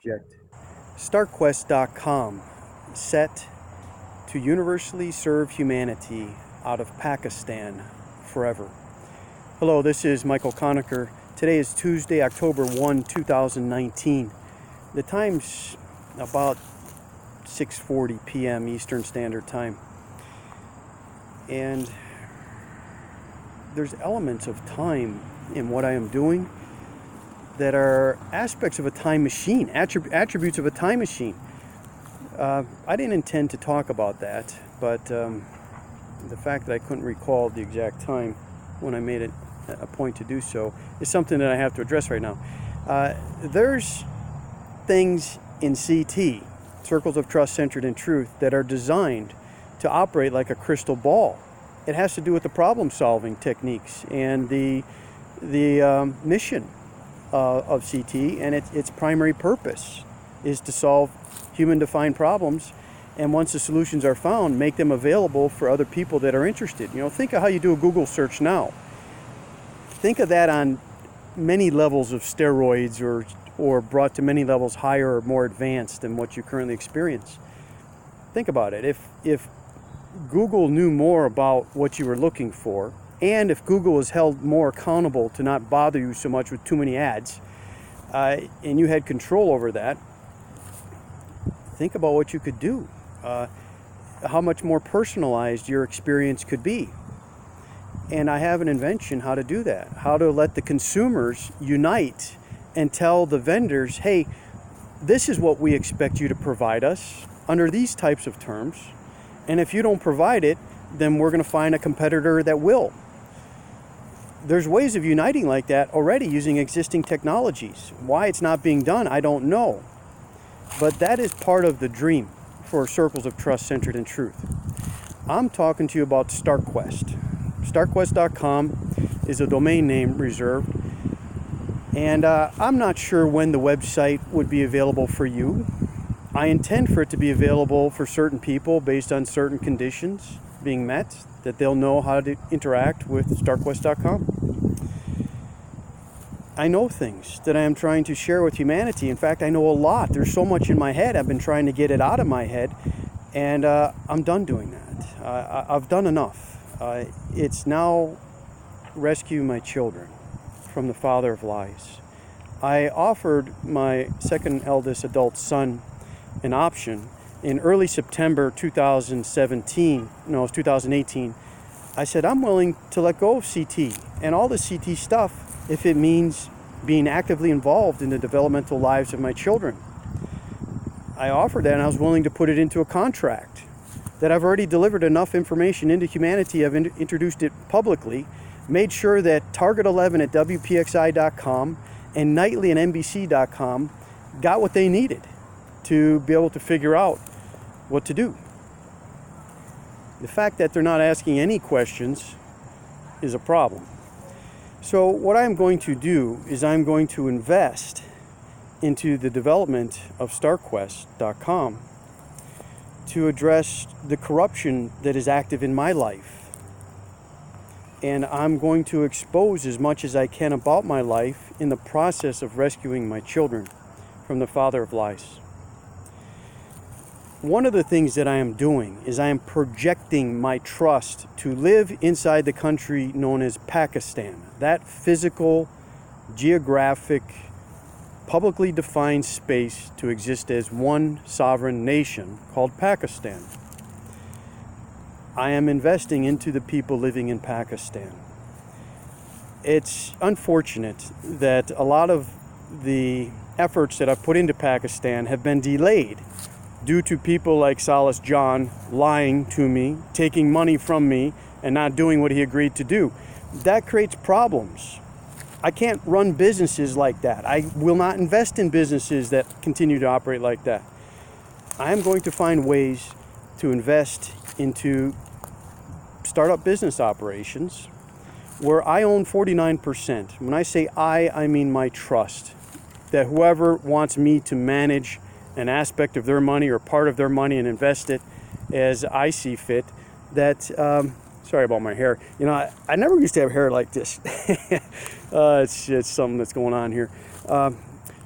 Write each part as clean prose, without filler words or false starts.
project. StarQuest.com, set to universally serve humanity out of Pakistan forever. Hello, this is Michael Conacher. Today is Tuesday, October 1, 2019. The time's about 6:40 p.m. Eastern Standard Time. And there's elements of time in what I am doing that are aspects of a time machine, attributes of a time machine. I didn't intend to talk about that, but the fact that I couldn't recall the exact time when I made it a point to do so is something that I have to address right now. There's things in CT, Circles of Trust Centered in Truth, that are designed to operate like a crystal ball. It has to do with the problem-solving techniques and the mission of CT, and its primary purpose is to solve human-defined problems, and once the solutions are found, make them available for other people that are interested. Think of how you do a Google search now. Think of that on many levels of steroids, or brought to many levels higher or more advanced than what you currently experience. Think about it. If Google knew more about what you were looking for, and if Google was held more accountable to not bother you so much with too many ads, and you had control over that, think about what you could do, how much more personalized your experience could be. And I have an invention how to do that, how to let the consumers unite and tell the vendors, hey, this is what we expect you to provide us under these types of terms. And if you don't provide it, then we're going to find a competitor that will. There's ways of uniting like that already using existing technologies. Why it's not being done, I don't know. But that is part of the dream for Circles of Trust Centered in Truth. I'm talking to you about StarQuest. StarQuest.com is a domain name reserved. And I'm not sure when the website would be available for you. I intend for it to be available for certain people based on certain conditions being met, that they'll know how to interact with StarQuest.com. I know things that I am trying to share with humanity. In fact, I know a lot. There's so much in my head. I've been trying to get it out of my head, and I'm done doing that. I've done enough. It's now rescue my children from the father of lies. I offered my second eldest adult son an option in early September 2018. I said, I'm willing to let go of CT and all the CT stuff if it means being actively involved in the developmental lives of my children. I offered that, and I was willing to put it into a contract that I've already delivered enough information into humanity. I've introduced it publicly, made sure that Target 11 at WPXI.com and Nightly and NBC.com got what they needed to be able to figure out what to do. The fact that they're not asking any questions is a problem. So what I'm going to do is I'm going to invest into the development of StarQuest.com to address the corruption that is active in my life. And I'm going to expose as much as I can about my life in the process of rescuing my children from the father of lies. One of the things that I am doing is I am projecting my trust to live inside the country known as Pakistan, that physical, geographic, publicly defined space to exist as one sovereign nation called Pakistan. I am investing into the people living in Pakistan. It's unfortunate that a lot of the efforts that I've put into Pakistan have been delayed due to people like Salas John lying to me, taking money from me, and not doing what he agreed to do. That creates problems. I can't run businesses like that. I will not invest in businesses that continue to operate like that. I am going to find ways to invest into startup business operations where I own 49%. When I say I mean my trust. That whoever wants me to manage an aspect of their money or part of their money and invest it as I see fit, that, sorry about my hair. I never used to have hair like this. It's something that's going on here.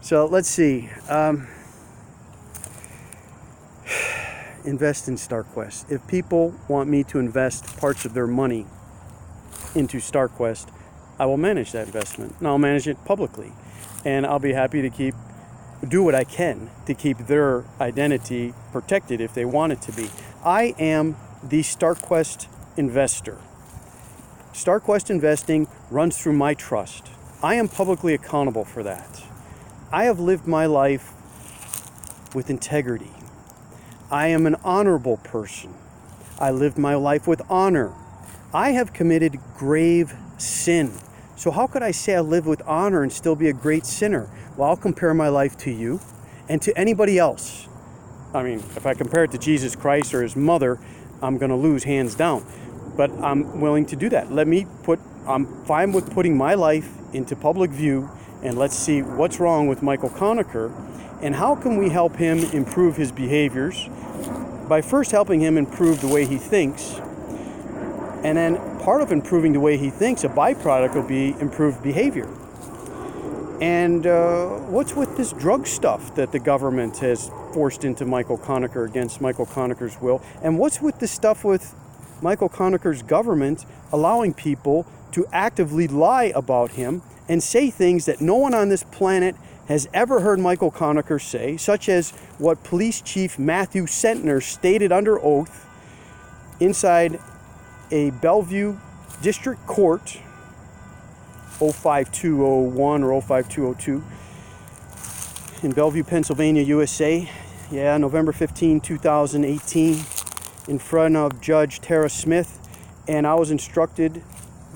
So let's see. invest in StarQuest. If people want me to invest parts of their money into StarQuest, I will manage that investment, and I'll manage it publicly. And I'll be happy to do what I can to keep their identity protected if they want it to be. I am the StarQuest investor. StarQuest investing runs through my trust. I am publicly accountable for that. I have lived my life with integrity. I am an honorable person. I lived my life with honor. I have committed grave sin. So how could I say I live with honor and still be a great sinner? Well, I'll compare my life to you and to anybody else. I mean, if I compare it to Jesus Christ or his mother, I'm going to lose hands down. But I'm willing to do that. I'm fine with putting my life into public view, and let's see what's wrong with Michael Conacher and how can we help him improve his behaviors by first helping him improve the way he thinks. And then part of improving the way he thinks, a byproduct will be improved behavior. And what's with this drug stuff that the government has forced into Michael Conacher against Michael Conacher's will? And what's with the stuff with Michael Conacher's government allowing people to actively lie about him and say things that no one on this planet has ever heard Michael Conacher say, such as what Police Chief Matthew Sentner stated under oath inside a Bellevue District Court, 05201 or 05202, in Bellevue, Pennsylvania, USA. Yeah, November 15, 2018, in front of Judge Tara Smith. And I was instructed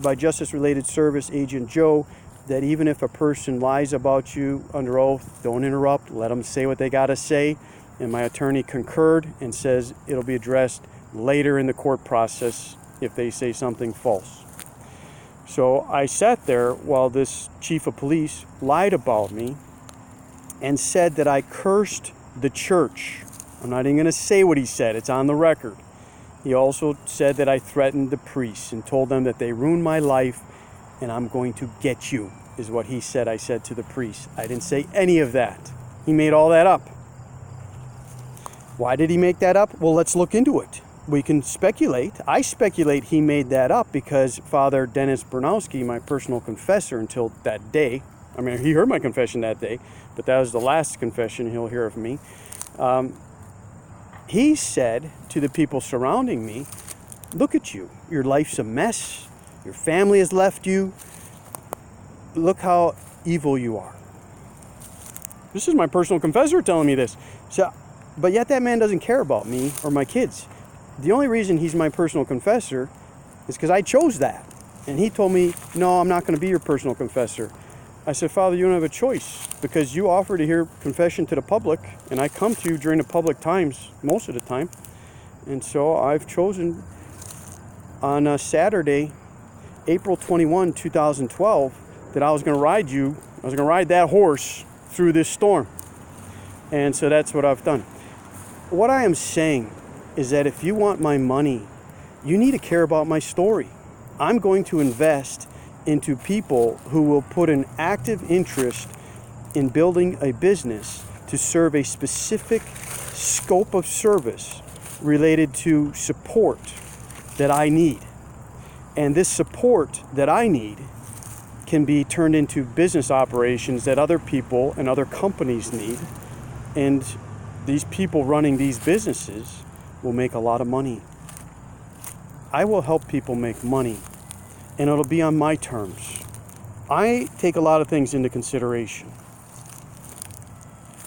by Justice Related Service Agent Joe that even if a person lies about you under oath, don't interrupt, let them say what they got to say. And my attorney concurred and says it'll be addressed later in the court process if they say something false. So I sat there while this chief of police lied about me and said that I cursed the church. I'm not even going to say what he said. It's on the record. He also said that I threatened the priests and told them that they ruined my life and I'm going to get you, is what he said I said to the priests. I didn't say any of that. He made all that up. Why did he make that up? Well, let's look into it. We can speculate. I speculate he made that up because Father Dennis Bernowski, my personal confessor until that day, I mean, he heard my confession that day, but that was the last confession he'll hear of me. He said to the people surrounding me, look at you. Your life's a mess. Your family has left you. Look how evil you are. This is my personal confessor telling me this. So, but yet that man doesn't care about me or my kids. The only reason he's my personal confessor is because I chose that. And he told me, no, I'm not going to be your personal confessor. I said, Father, you don't have a choice because you offer to hear confession to the public, and I come to you during the public times most of the time. And so I've chosen on Saturday, April 21, 2012, that I was going to ride that horse through this storm. And so that's what I've done. What I am saying is that if you want my money, you need to care about my story. I'm going to invest into people who will put an active interest in building a business to serve a specific scope of service related to support that I need. And this support that I need can be turned into business operations that other people and other companies need. And these people running these businesses will make a lot of money. I will help people make money, and it'll be on my terms. I take a lot of things into consideration.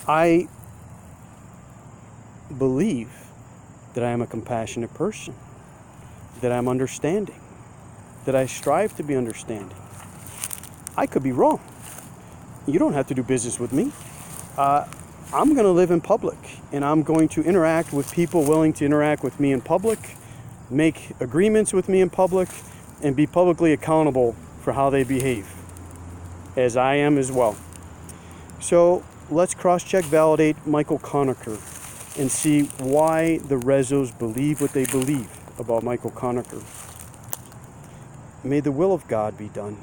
I believe that I am a compassionate person, that I'm understanding, that I strive to be understanding. I could be wrong. You don't have to do business with me. I'm going to live in public, and I'm going to interact with people willing to interact with me in public, make agreements with me in public, and be publicly accountable for how they behave, as I am as well. So let's cross-check, validate Michael Conacher and see why the Rezos believe what they believe about Michael Conacher. May the will of God be done.